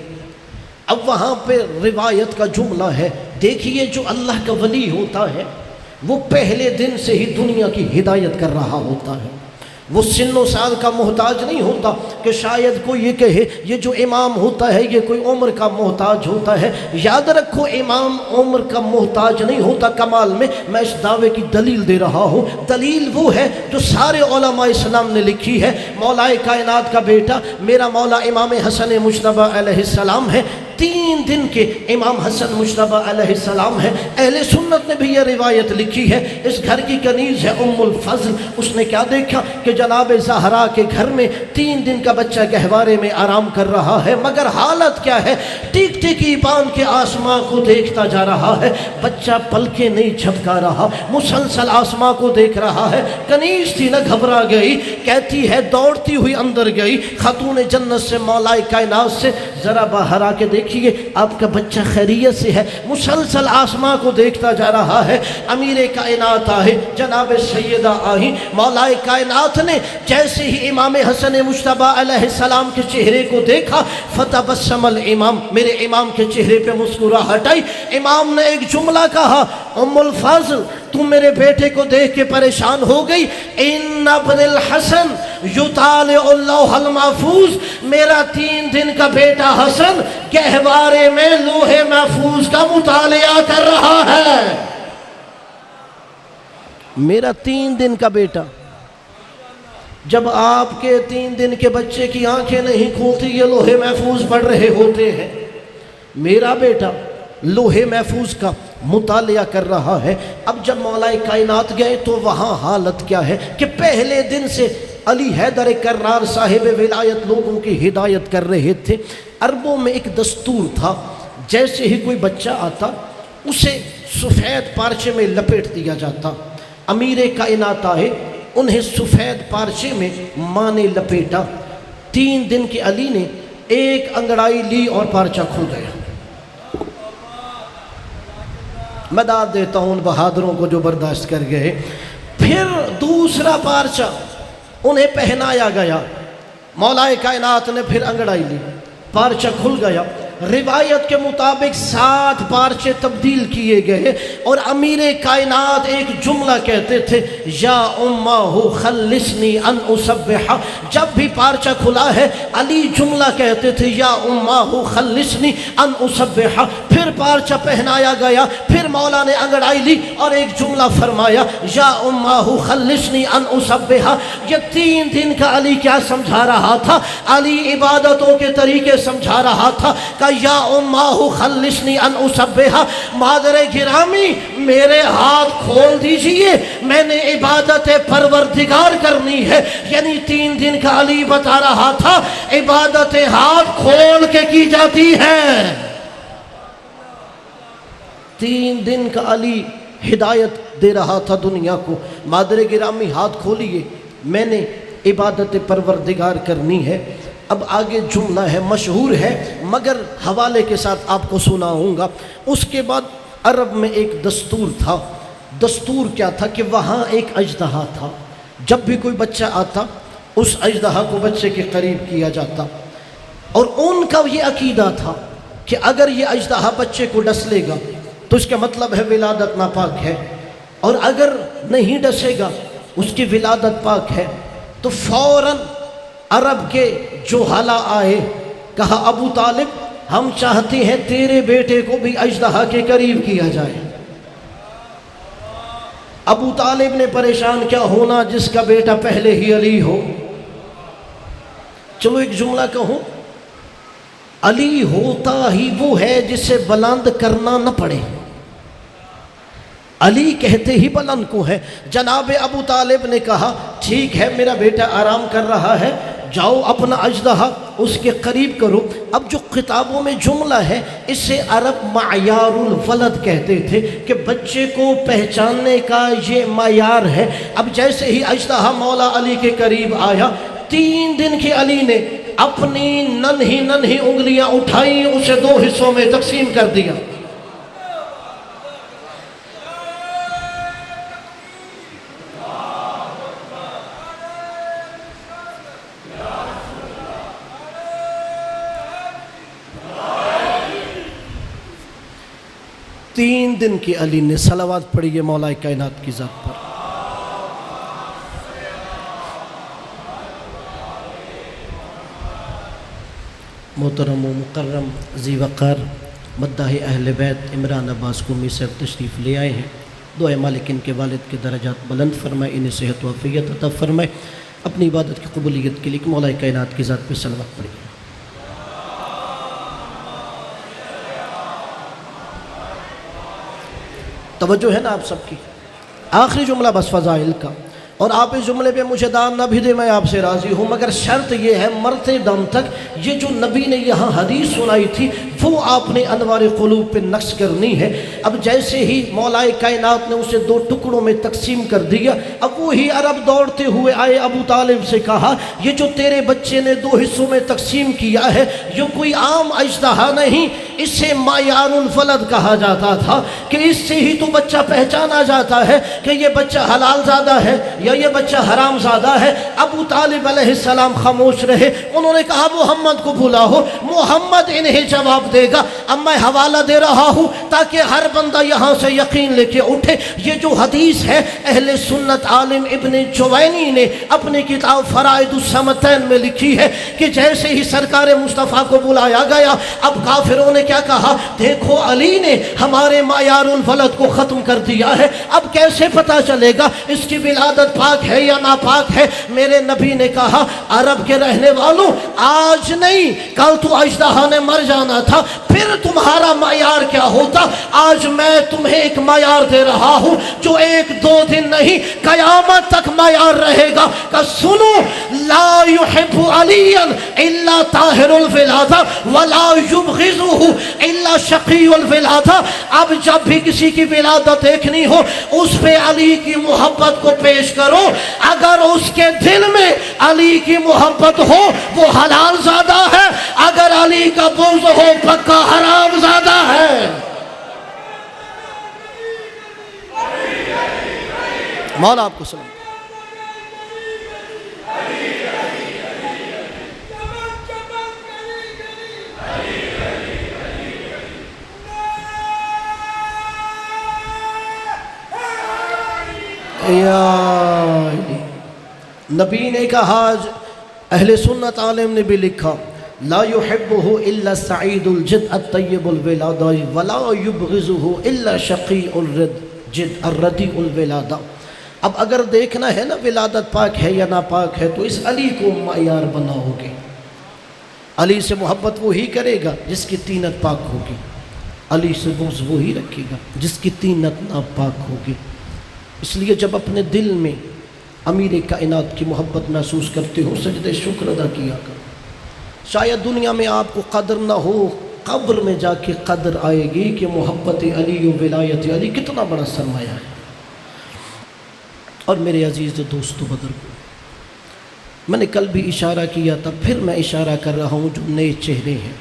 اب وہاں پہ روایت کا جملہ ہے، دیکھیے جو اللہ کا ولی ہوتا ہے وہ پہلے دن سے ہی دنیا کی ہدایت کر رہا ہوتا ہے، وہ سن و سال کا محتاج نہیں ہوتا کہ شاید کوئی یہ کہے یہ جو امام ہوتا ہے یہ کوئی عمر کا محتاج ہوتا ہے۔ یاد رکھو، امام عمر کا محتاج نہیں ہوتا کمال میں۔ میں اس دعوے کی دلیل دے رہا ہوں، دلیل وہ ہے جو سارے علماء اسلام نے لکھی ہے۔ مولا کائنات کا بیٹا میرا مولا امام حسن مجتبیٰ علیہ السلام ہے، 3 دن کے امام حسن مجتبیٰ علیہ السلام ہے۔ اہل سنت نے بھی یہ روایت لکھی ہے، اس گھر کی کنیز ہے ام الفضل، اس نے کیا دیکھا کہ جناب زہرا کے گھر میں 3 دن کا بچہ گہوارے میں آرام کر رہا ہے، مگر حالت کیا ہے؟ ٹک ٹکی باندھ کے آسمان کو دیکھتا جا رہا ہے، بچہ پلکیں نہیں جھپکا رہا، مسلسل آسمان کو دیکھ رہا ہے۔ کنیز تھی نہ گھبرا گئی، کہتی ہے دوڑتی ہوئی اندر گئی، خاتون جنت سے مولا کائنات سے ذرا باہر آ کے دیکھ دیکھیے آپ کا بچہ خیریت سے ہے، مسلسل آسماں کو دیکھتا جا رہا ہے۔ امیر کائنات آئے، جناب سیدہ آئی، مولا کائنات نے جیسے ہی امام حسن مجتبیٰ علیہ السلام کے چہرے کو دیکھا، فتبسم الامام، میرے امام کے چہرے پہ مسکراہٹ آئی۔ امام نے ایک جملہ کہا، ام الفضل تم میرے بیٹے کو دیکھ کے پریشان ہو گئی؟ ان ابن الحسن یطالع اللوح المحفوظ، میرا 3 دن کا بیٹا حسن گہوارے میں لوح محفوظ کا مطالعہ کر رہا ہے۔ میرا 3 دن کا بیٹا، جب آپ کے 3 دن کے بچے کی آنکھیں نہیں کھولتی یہ لوح محفوظ پڑھ رہے ہوتے ہیں، میرا بیٹا لوح محفوظ کا مطالعہ کر رہا ہے۔ اب جب مولا کائنات گئے تو وہاں حالت کیا ہے کہ پہلے دن سے علی حیدر کرار صاحب ولایت لوگوں کی ہدایت کر رہے تھے۔ عربوں میں ایک دستور تھا، جیسے ہی کوئی بچہ آتا اسے سفید پارچے میں لپیٹ دیا جاتا۔ امیر کائنات آئے، انہیں سفید پارچے میں ماں نے لپیٹا۔ 3 دن کے علی نے ایک انگڑائی لی اور پارچہ کھل گیا۔ میں داد دیتا ہوں ان بہادروں کو جو برداشت کر گئے۔ پھر دوسرا پارچہ انہیں پہنایا گیا، مولا کائنات نے پھر انگڑائی لی، پارچہ کھل گیا۔ روایت کے مطابق 7 پارچے تبدیل کیے گئے اور امیر کائنات ایک جملہ کہتے تھے، یا امہ خلصنی ان اسبح۔ جب بھی پارچہ کھلا ہے علی جملہ کہتے تھے، یا امہ خلصنی ان اسبح۔ پھر پارچہ پہنایا گیا، پھر مولا نے انگڑائی لی اور ایک جملہ فرمایا، یا امہ خلصنی ان اسبح۔ یہ 3 دن کا علی کیا سمجھا رہا تھا؟ علی عبادتوں کے طریقے سمجھا رہا تھا کہ یا امہ خلصنی ان اسبح۔ مادر گرامی میرے ہاتھ کھول دیجئے، میں نے عبادت پروردگار کرنی ہے۔ یعنی 3 دن کا علی بتا رہا تھا عبادت ہاتھ کھول کے کی جاتی ہے۔ 3 دن کا علی ہدایت دے رہا تھا دنیا کو، مادر گرامی ہاتھ کھولیے، میں نے عبادت پروردگار کرنی ہے۔ اب آگے جملہ ہے، مشہور ہے مگر حوالے کے ساتھ آپ کو سناؤں گا۔ اس کے بعد عرب میں ایک دستور تھا۔ دستور کیا تھا کہ وہاں ایک اژدہا تھا، جب بھی کوئی بچہ آتا اس اژدہا کو بچے کے قریب کیا جاتا، اور ان کا یہ عقیدہ تھا کہ اگر یہ اژدہا بچے کو ڈس لے گا تو اس کا مطلب ہے ولادت ناپاک ہے، اور اگر نہیں ڈسے گا اس کی ولادت پاک ہے۔ تو فوراً عرب کے جو حالا آئے، کہا ابو طالب ہم چاہتے ہیں تیرے بیٹے کو بھی اژدہا کے قریب کیا جائے۔ ابو طالب نے پریشان کیا ہونا جس کا بیٹا پہلے ہی علی ہو۔ چلو ایک جملہ کہوں، علی ہوتا ہی وہ ہے جسے بلند کرنا نہ پڑے۔ علی کہتے ہی بلند کو ہے۔ جناب ابو طالب نے کہا ٹھیک ہے میرا بیٹا آرام کر رہا ہے، جاؤ اپنا اژدہا اس کے قریب کرو۔ اب جو کتابوں میں جملہ ہے اسے عرب معیار الولد کہتے تھے کہ بچے کو پہچاننے کا یہ معیار ہے۔ اب جیسے ہی اژدہا مولا علی کے قریب آیا، 3 دن کے علی نے اپنی ننھی انگلیاں اٹھائیں، اسے 2 حصوں میں تقسیم کر دیا۔ تین دن کی علی نے صلوات پڑھی ہے مولا کائنات کی ذات پر۔ محترم و مکرم ذی وقار مداح اہل بیت عمران عباس قمی صاحب تشریف لے آئے ہیں۔ دعائے مالک ان کے والد کے درجات بلند فرمائے، انہیں صحت و عافیت عطا فرمائے۔ اپنی عبادت کی قبولیت کے لیے مولا کائنات کی ذات پہ صلوات پڑھی۔ توجہ ہے نا آپ سب کی؟ آخری جملہ بس فضائل کا، اور آپ اس جملے پہ مجھے دام نہ بھی دے، میں آپ سے راضی ہوں، مگر شرط یہ ہے مرتے دم تک یہ جو نبی نے یہاں حدیث سنائی تھی وہ آپ نے انوار قلوب پہ نقش کرنی ہے۔ اب جیسے ہی مولا کائنات نے اسے 2 ٹکڑوں میں تقسیم کر دیا، اب وہی عرب دوڑتے ہوئے آئے ابو طالب سے کہا یہ جو تیرے بچے نے 2 حصوں میں تقسیم کیا ہے یہ کوئی عام اژدہا نہیں، اسے معیار الولد کہا جاتا تھا کہ اس سے ہی تو بچہ پہچانا جاتا ہے کہ یہ بچہ حلال زادہ ہے یا یہ بچہ حرام زادہ ہے۔ ابو طالب علیہ السلام خاموش رہے، انہوں نے کہا محمد کو بلاؤ، محمد انہیں جواب دے گا۔ اب میں حوالہ دے رہا ہوں تاکہ ہر بندہ یہاں سے یقین لے کے اٹھے۔ یہ جو حدیث ہے اہل سنت عالم ابن جوینی نے اپنی کتاب فرائض الصمتین میں لکھی ہے کہ جیسے ہی سرکار مصطفیٰ کو بلایا گیا، اب کافروں نے کیا کہا، دیکھو علی نے ہمارے معیار الولد کو ختم کر دیا ہے، اب کیسے پتا چلے گا اس کی ولادت پاک ہے یا ناپاک ہے؟ میرے نبی نے کہا عرب کے رہنے والوں، آج نہیں کل تو اژدہا نے مر جانا تھا، پھر تمہارا معیار کیا ہوتا؟ آج میں تمہیں ایک معیار دے رہا ہوں جو 1-2 دن نہیں قیامت تک معیار رہے گا کہ سنو، لا يحب علیا الا طاہر الولادہ ولا یبغضہ الا شقی الولادہ۔ اب جب بھی کسی کی ولادت دیکھنی ہو اس پہ علی کی محبت کو پیش کرو، اگر اس کے دل میں علی کی محبت ہو وہ حلال زادہ ہے، اگر علی کا بغض ہو پکا حرام زادہ ہے۔ مولا آپ کو سلام۔ نبی نے کہا، اہل سنت عالم نے بھی لکھا، لا يحبه الا السعید الجد الطیب الولادہ ولا يبغضه الا شقی الجد الردی الولادہ۔ اب اگر دیکھنا ہے نا ولادت پاک ہے یا ناپاک ہے تو اس علی کو معیار بناؤ گے۔ علی سے محبت وہی کرے گا جس کی طینت پاک ہوگی، علی سے بغض وہی رکھے گا جس کی طینت ناپاک ہوگی۔ اس لیے جب اپنے دل میں امیر کائنات کی محبت محسوس کرتے ہو سجدہ شکر ادا کیا کرو۔ شاید دنیا میں آپ کو قدر نہ ہو، قبر میں جا کے قدر آئے گی کہ محبت علی و ولایت علی کتنا بڑا سرمایہ ہے۔ اور میرے عزیز دوستو بزرگو، میں نے کل بھی اشارہ کیا تھا، پھر میں اشارہ کر رہا ہوں، جو نئے چہرے ہیں،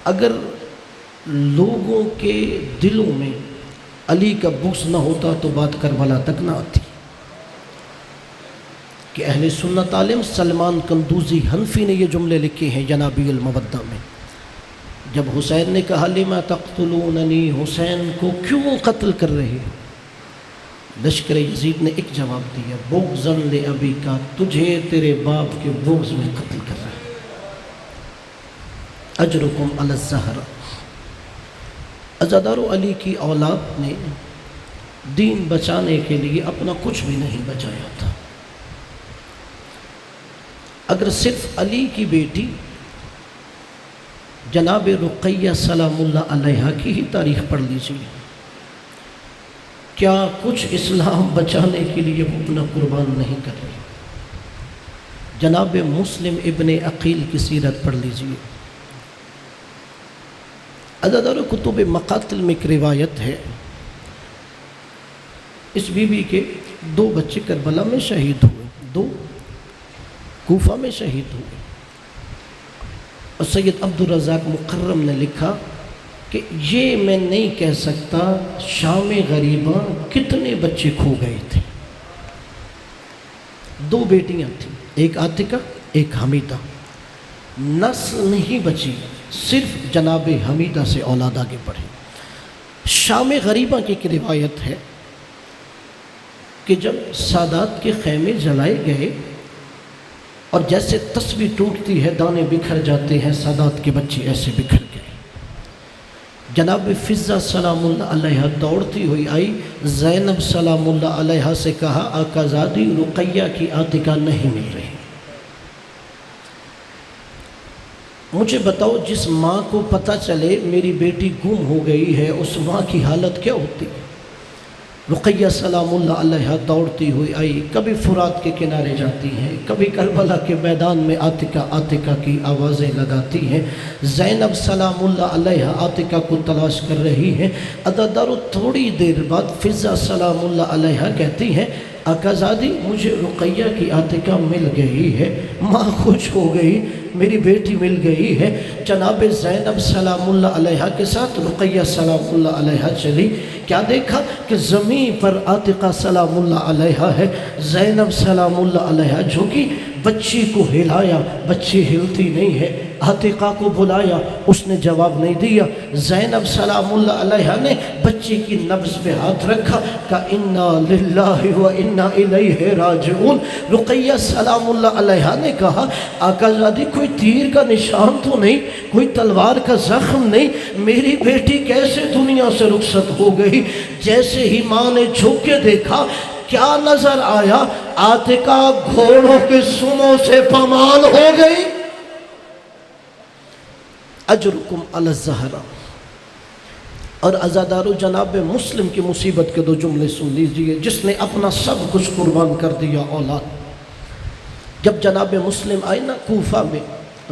اگر لوگوں کے دلوں میں علی کا بغض نہ ہوتا تو بات کربلا تک نہ آتی۔ کہ اہل سنت عالم سلمان قندوزی حنفی نے یہ جملے لکھے ہیں ینابیع المودہ میں، جب حسین نے کہا لما تقتلوننی، حسین کو کیوں قتل کر رہے ہو؟ لشکر یزید نے ایک جواب دیا، بغضا لابی کا، تجھے تیرے باپ کے بغض میں قتل کر رہا ہے۔ اجرکم علی الزہرا۔ عزادار علی کی اولاد نے دین بچانے کے لیے اپنا کچھ بھی نہیں بچایا تھا۔ اگر صرف علی کی بیٹی جناب رقیہ سلام اللہ علیہا کی ہی تاریخ پڑھ لیجیے، کیا کچھ اسلام بچانے کے لیے وہ اپنا قربان نہیں کر رہی؟ جناب مسلم ابن عقیل کی سیرت پڑھ لیجیے۔ عزادار کتب مقاتل میں ایک روایت ہے، اس بی بی کے 2 بچے کربلا میں شہید ہوئے، 2 کوفہ میں شہید ہوئے، اور سید عبدالرزاق مکرم نے لکھا کہ یہ میں نہیں کہہ سکتا شام غریبہ کتنے بچے کھو گئے تھے۔ 2 بیٹیاں تھیں، ایک عاتقہ ایک حمیدہ، نسل نہیں بچی، صرف جناب حمیدہ سے اولاد آگے بڑھی۔ شام غریبہ کی ایک روایت ہے کہ جب سادات کے خیمے جلائے گئے اور جیسے تسبیح ٹوٹتی ہے دانے بکھر جاتے ہیں، سادات کے بچے ایسے بکھر گئے۔ جناب فضہ سلام اللہ علیہا دوڑتی ہوئی آئی، زینب سلام اللہ علیہا سے کہا آقا زادی رقیہ کی عاتقہ نہیں مل رہی، مجھے بتاؤ جس ماں کو پتہ چلے میری بیٹی گم ہو گئی ہے اس ماں کی حالت کیا ہوتی؟ رقیہ سلام اللہ علیہا دوڑتی ہوئی آئی، کبھی فرات کے کنارے جاتی ہیں، کبھی کربلا کے میدان میں عاتکہ عاتکہ کی آوازیں لگاتی ہیں۔ زینب سلام اللہ علیہا عاتکہ کو تلاش کر رہی ہیں۔ عزادارو تھوڑی دیر بعد فضہ سلام اللہ علیہا کہتی ہیں آقا زادی مجھے رقیہ کی عاتکہ مل گئی ہے، ماں خوش ہو گئی، میری بیٹی مل گئی ہے۔ جناب زینب سلام اللہ علیہا کے ساتھ رقیہ سلام اللہ علیہا چلی، کیا دیکھا کہ زمین پر عاتکہ سلام اللہ علیہا ہے، زینب سلام اللہ علیہا جھکی، بچی کو ہلایا، بچی ہلتی نہیں ہے، عاتکہ کو بلایا، اس نے جواب نہیں دیا۔ زینب سلام اللہ علیہا نے بچی کی نبض پہ ہاتھ رکھا، کہا انا للہ و انا الیہ راجعون۔ رقیہ سلام اللہ علیہا نے کہا آقا زادی کوئی تیر کا نشان تو نہیں، کوئی تلوار کا زخم نہیں، میری بیٹی کیسے دنیا سے رخصت ہو گئی؟ جیسے ہی ماں نے جھک کے دیکھا کیا نظر آیا؟ عاتکہ گھوڑوں کے سموں سے پامال ہو گئی۔ اجرکم علی الزہرا۔ اور عزادارو جناب مسلم کی مصیبت کے دو جملے سن لیجئے، جس نے اپنا سب کچھ قربان کر دیا اولاد۔ جب جناب مسلم آئے نا کوفہ میں،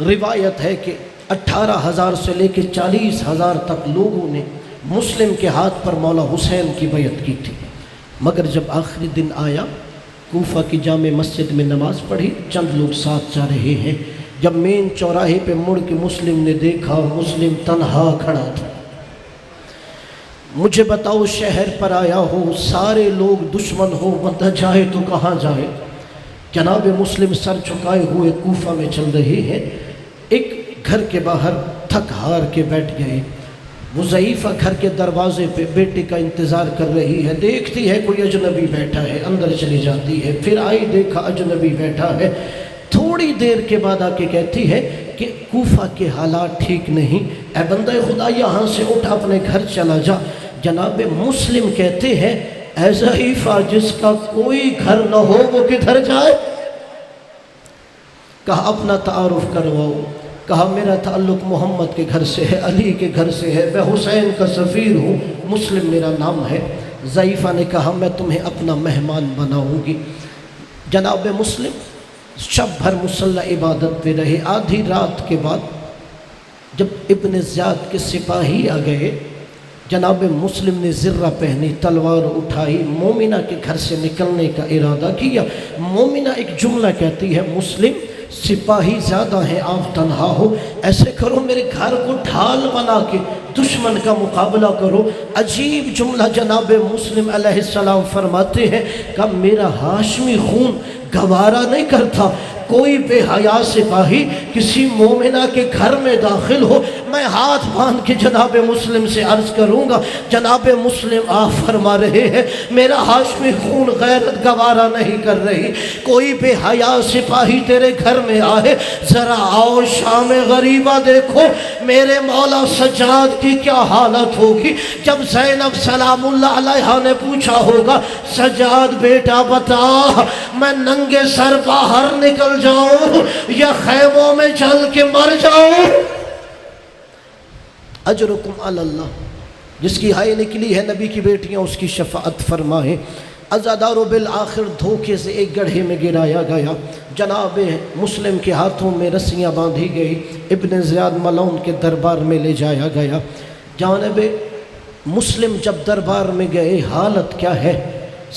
روایت ہے کہ 18,000 سے لے کے 40,000 تک لوگوں نے مسلم کے ہاتھ پر مولا حسین کی بیعت کی تھی، مگر جب آخری دن آیا کوفہ کی جامع مسجد میں نماز پڑھی، چند لوگ ساتھ جا رہے ہیں، جب مین چوراہے پہ مڑ کے مسلم نے دیکھا مسلم تنہا کھڑا تھا۔ مجھے بتاؤ شہر پر آیا ہو، سارے لوگ دشمن ہو، بندہ جائے تو کہاں جائے؟ جناب مسلم سر جھکائے ہوئے کوفہ میں چل رہے ہیں، ایک گھر کے باہر تھک ہار کے بیٹھ گئے۔ وہ ضعیفہ گھر کے دروازے پہ بیٹے کا انتظار کر رہی ہے، دیکھتی ہے کوئی اجنبی بیٹھا ہے، اندر چلی جاتی ہے، پھر آئی دیکھا اجنبی بیٹھا ہے، تھوڑی دیر کے بعد آ کے کہتی ہے کہ کوفہ کے حالات ٹھیک نہیں، اے بندہ خدا یہاں سے اٹھ اپنے گھر چلا جا۔ جناب مسلم کہتے ہیں اے ضعیفہ جس کا کوئی گھر نہ ہو وہ کدھر جائے؟ کہا اپنا تعارف کرواؤ، کہا میرا تعلق محمد کے گھر سے ہے، علی کے گھر سے ہے، میں حسین کا سفیر ہوں، مسلم میرا نام ہے۔ ضعیفہ نے کہا میں تمہیں اپنا مہمان بناؤں گی۔ جناب مسلم شب بھر مصلی عبادت پہ رہے۔ آدھی رات کے بعد جب ابن زیاد کے سپاہی آ گئے، جناب مسلم نے زرہ پہنی، تلوار اٹھائی، مومنہ کے گھر سے نکلنے کا ارادہ کیا۔ مومنہ ایک جملہ کہتی ہے مسلم سپاہی زیادہ ہیں آپ تنہا ہو، ایسے کرو میرے گھر کو ڈھال بنا کے دشمن کا مقابلہ کرو۔ عجیب جملہ جناب مسلم علیہ السلام فرماتے ہیں کہ میرا ہاشمی خون گوارا نہیں کرتا کوئی بے حیا سپاہی کسی مومنہ کے گھر میں داخل ہو۔ میں ہاتھ باندھ کے جناب مسلم سے عرض کروں گا، جناب مسلم آپ فرما رہے ہیں میرا ہاشمی خون غیرت گوارا نہیں کر رہی، کوئی بے حیا سپاہی تیرے گھر میں آئے، ذرا آؤ شام غریبہ دیکھو میرے مولا سجاد کی کیا حالت ہوگی۔ جب زینب سلام اللہ علیہا نے پوچھا ہوگا سجاد بیٹا بتا میں ننگے سر باہر نکل جاؤں یا خیموں میں چل کے مر جاؤں؟ اجرکم علی اللہ، جس کی ہائے نکلی ہے نبی کی بیٹیاں اس کی شفاعت فرمائیں۔ عزادارو بالآخر دھوکے سے ایک گڑھے میں گرایا گیا، جناب مسلم کے ہاتھوں میں رسیاں باندھی گئی، ابن زیاد ملعون کے دربار میں لے جایا گیا۔ جانب مسلم جب دربار میں گئے حالت کیا ہے؟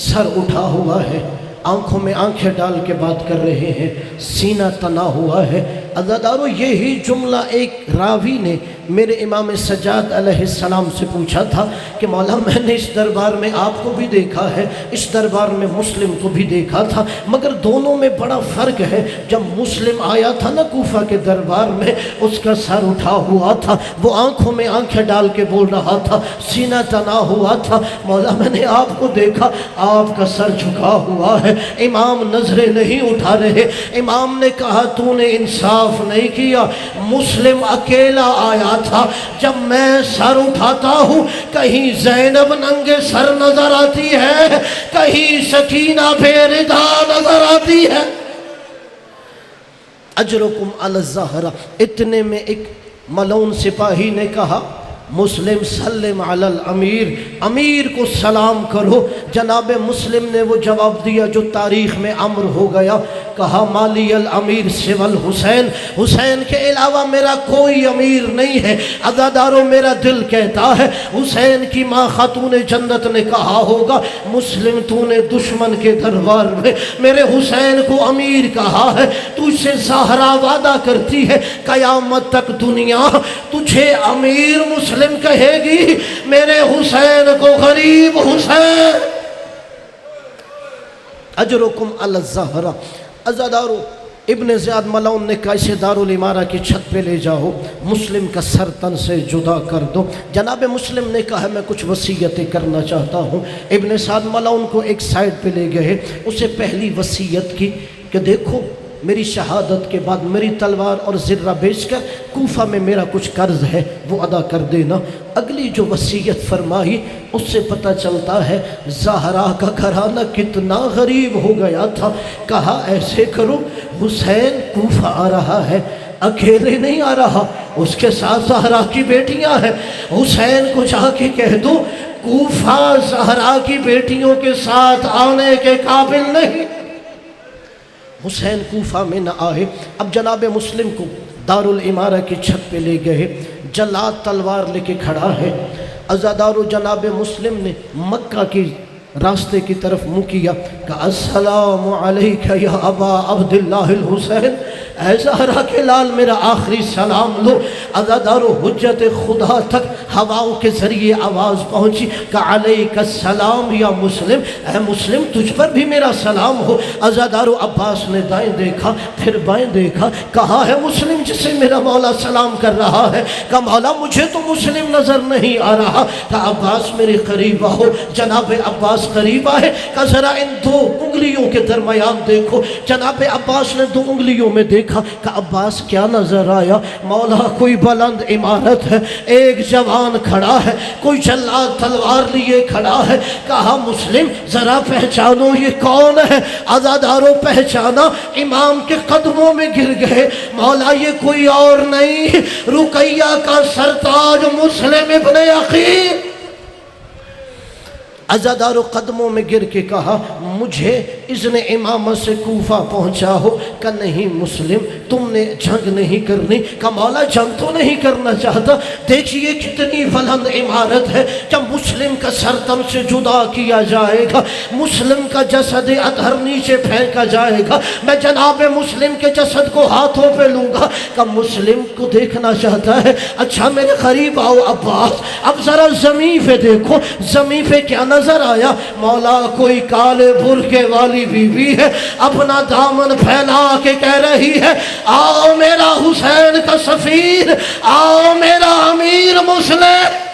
سر اٹھا ہوا ہے، آنکھوں میں آنکھیں ڈال کے بات کر رہے ہیں، سینہ تنا ہوا ہے۔ عزادارو یہی جملہ ایک راوی نے میرے امام سجاد علیہ السلام سے پوچھا تھا کہ مولا میں نے اس دربار میں آپ کو بھی دیکھا ہے، اس دربار میں مسلم کو بھی دیکھا تھا، مگر دونوں میں بڑا فرق ہے۔ جب مسلم آیا تھا نا کوفہ کے دربار میں اس کا سر اٹھا ہوا تھا، وہ آنکھوں میں آنکھیں ڈال کے بول رہا تھا، سینہ تنا ہوا تھا۔ مولا میں نے آپ کو دیکھا آپ کا سر جھکا ہوا ہے، امام نظریں نہیں اٹھا رہے۔ امام نے کہا تو نے انصاف نہیں کیا، مسلم اکیلا آیا تھا، جب میں سر اٹھاتا ہوں کہیں زینب ننگے سر نظر آتی ہے، کہیں سکینہ بے ردا نظر آتی ہے۔ اجرکم علی الزہرا۔ اتنے میں ایک ملعون سپاہی نے کہا مسلم سلم علی الامیر، امیر کو سلام کرو۔ جناب مسلم نے وہ جواب دیا جو تاریخ میں امر ہو گیا، کہا مالی الامیر سوى الحسین، حسین کے علاوہ میرا کوئی امیر نہیں ہے۔ عزادارو میرا دل کہتا ہے حسین کی ماں خاتون جنت نے کہا ہوگا مسلم تو نے دشمن کے دربار میں میرے حسین کو امیر کہا ہے، تجھ سے زہرا وعدہ کرتی ہے قیامت تک دنیا تجھے امیر مسلم کہے گی، میرے حسین کو غریب حسین۔ اجرکم علی الزہرا۔ عزادارو ابن زیاد ملعون نے کہا اسے دارالامارہ کی چھت پہ لے جاؤ، مسلم کا سر تن سے جدا کر دو۔ جناب مسلم نے کہا میں کچھ وصیتیں کرنا چاہتا ہوں۔ ابن زیاد ملعون کو ایک سائڈ پہ لے گئے، اسے پہلی وصیت کی کہ دیکھو میری شہادت کے بعد میری تلوار اور زرہ بیچ کر کوفہ میں میرا کچھ قرض ہے وہ ادا کر دینا۔ اگلی جو وصیت فرمائی اس سے پتہ چلتا ہے زہرا کا گھرانہ کتنا غریب ہو گیا تھا۔ کہا ایسے کرو حسین کوفہ آ رہا ہے، اکیلے نہیں آ رہا، اس کے ساتھ زہرا کی بیٹیاں ہیں، حسین کو جا کے کہہ دو کوفہ زہرا کی بیٹیوں کے ساتھ آنے کے قابل نہیں۔ حسین کوفہ میں نہ آئے۔ اب جناب مسلم کو دارالامارہ کی چھت پہ لے گئے، جلاد تلوار لے کے کھڑا ہے۔ عزادارو جناب مسلم نے مکہ کی راستے کی طرف منہ کیا کہ السلام علیکہ یا ابا عبداللہ الحسین، اے زہرا کے لال میرا آخری سلام لو۔ عزادارو حجت خدا تک ہواؤں کے ذریعے آواز پہنچی کہ علیک السلام یا مسلم، اے مسلم تجھ پر بھی میرا سلام ہو۔ عزادارو عباس نے دائیں دیکھا پھر بائیں دیکھا، کہا ہے مسلم جسے میرا مولا سلام کر رہا ہے، کہ مولا مجھے تو مسلم نظر نہیں آ رہا۔ کہ عباس میرے قریب آؤ۔ جناب عباس قریب آئے کہ ذرا ان دو انگلیوں کے درمیان دیکھو۔ جناب عباس نے دو انگلیوں میں دیکھا کہ عباس کیا نظر آیا؟ مولا کوئی بلند عمارت ہے، ایک جوان کھڑا ہے، کوئی جلاد تلوار لیے کھڑا ہے۔ کہا مسلم ذرا پہچانو یہ کون ہے؟ عزادارو پہچانا، امام کے قدموں میں گر گئے، مولا یہ کوئی اور نہیں رقیہ کا سرتاج مسلم ابن عقیل۔ عزادارو قدموں میں گر کے کہا مجھے اذن امامت سے کوفہ پہنچا ہو۔ کہ نہیں مسلم تم نے جنگ نہیں کرنی۔ کہ مولا جنگ تو نہیں کرنا چاہتا، دیکھیے کتنی بلند عمارت ہے، جب مسلم کا سر تن سے جدا کیا جائے گا، مسلم کا جسد اطہر نیچے پھینکا جائے گا، میں جناب مسلم کے جسد کو ہاتھوں پہ لوں گا۔ کہ مسلم کو دیکھنا چاہتا ہے، اچھا میرے قریب آؤ عباس، اب ذرا زمین پہ دیکھو، زمین پہ کیا نظر آیا؟ مولا کوئی کالے برقعے والی بی بی ہے، اپنا دامن پھیلا کے کہہ رہی ہے آؤ میرا حسین کا سفیر، آؤ میرا امیر مسلم۔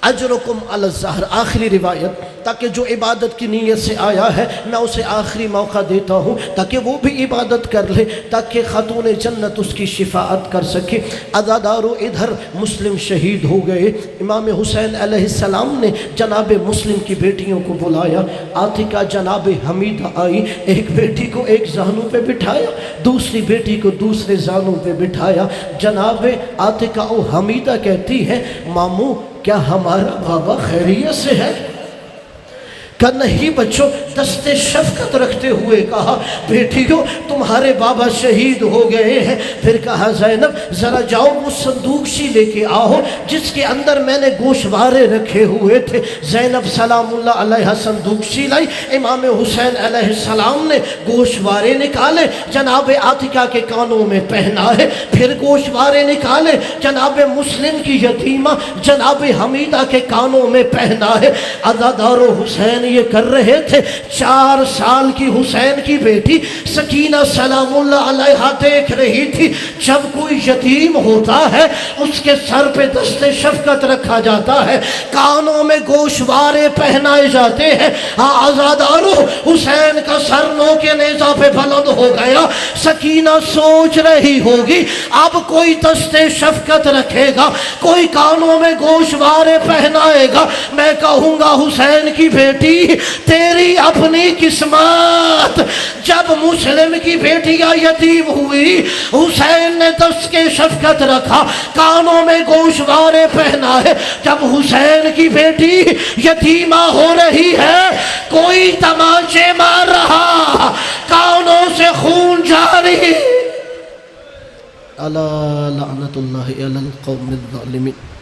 اجرکم علی الزہر۔ آخری روایت، تاکہ جو عبادت کی نیت سے آیا ہے میں اسے آخری موقع دیتا ہوں تاکہ وہ بھی عبادت کر لے، تاکہ خاتون جنت اس کی شفاعت کر سکے۔ عزادارو ادھر مسلم شہید ہو گئے۔ امام حسین علیہ السلام نے جناب مسلم کی بیٹیوں کو بلایا۔ عاتکہ جناب حمیدہ آئی، ایک بیٹی کو ایک زانوں پہ بٹھایا، دوسری بیٹی کو دوسرے زانوں پہ بٹھایا۔ جناب عاتکہ و حمیدہ کہتی ہے ماموں کیا ہمارا بابا خیریت سے ہے؟ کہ نہیں بچوں، دست شفقت رکھتے ہوئے کہا بیٹیوں تمہارے بابا شہید ہو گئے ہیں۔ پھر کہا زینب ذرا جاؤ وہ صندوق سی لے کے آؤ جس کے اندر میں نے گوشوارے رکھے ہوئے تھے۔ زینب سلام اللہ علیہ صندوق سی لائی، امام حسین علیہ السلام نے گوشوارے نکالے، جناب عاتکہ کے کانوں میں پہنائے، پھر گوشوارے نکالے جناب مسلم کی یتیمہ جناب حمیدہ کے کانوں میں پہنائے۔ عزادارو حسین یہ کر رہے تھے، 4 سال کی حسین کی بیٹی سکینہ سلام اللہ علیہ دیکھ رہی تھی۔ جب کوئی یتیم ہوتا ہے اس کے سر پہ دست شفقت رکھا جاتا ہے، کانوں میں گوشوارے پہنائے جاتے ہیں۔ آزادارو حسین کا سر نو کے نیزہ پہ بلند ہو گیا۔ سکینہ سوچ رہی ہوگی اب کوئی دست شفقت رکھے گا، کوئی کانوں میں گوشوارے پہنائے گا، میں کہوں گا حسین کی بیٹی گئی تیری اپنی قسمت۔ جب مسلم کی بیٹیاں یتیم ہوئی، حسین نے دست کے شفقت رکھا، کانوں میں گوشوارے پہنا ہے۔ جب حسین کی بیٹی یتیمہ ہو رہی ہے، کوئی تماچے مار رہا، کانوں سے خون جاری۔ الا لعنت اللہ علی القوم الظالمین۔